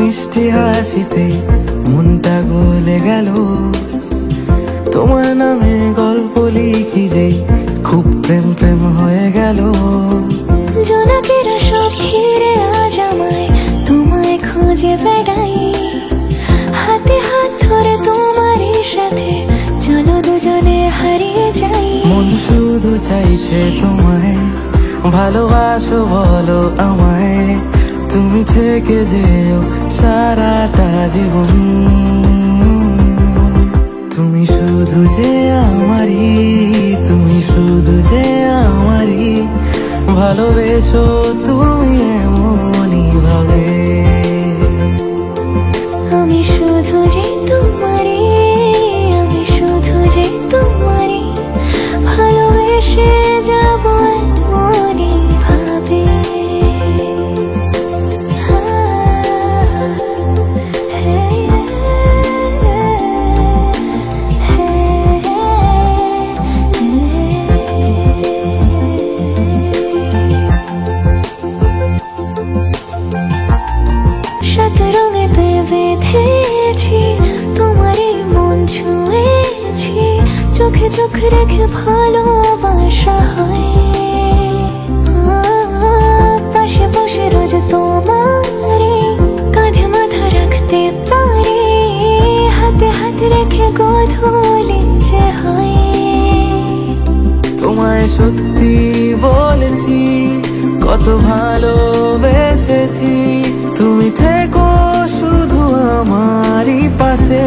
মিষ্টি হাসিতে মনটা গলে গেল। তোমার নামে গল্প লিখি যে খুব প্রেম প্রেম হয়ে গেল। জোনাকেরা সব ঘিরে আজ আমায় তোমায় খুঁজে বেড়াই। হাতে হাত ধরে তোমারই সাথে চলো দুজনে হারিয়ে যাই। মন শুধু চাইছে তোমায়, ভালোবাসো বলো আমায়। তুমি থেকে যেও সারাটা জীবন। তুমি শুধু যে আমারই, তুমি শুধু যে আমারই। ভালোবেসো তুমি এমনই ভাবে। আমি শুধু যে তোমারই, আমি শুধু যে তোমারই। ভালোবেসে যাবো এমনই ভাবে। সাত রঙেতে বেঁধেছি তোমারই মন ছুঁয়েছি। চোখে চোখ রেখে ভালোবাসা হয়। পাশে বসে রোজ তোমারই কাঁধে মাথা রাখতে পারি। হাতে হাত রেখে গোধূলি যে হয়। তোমায় সত্যি বলেছি, কত ভালোবেসেছি। তুমি থেকো শুধু আমারই পাশে।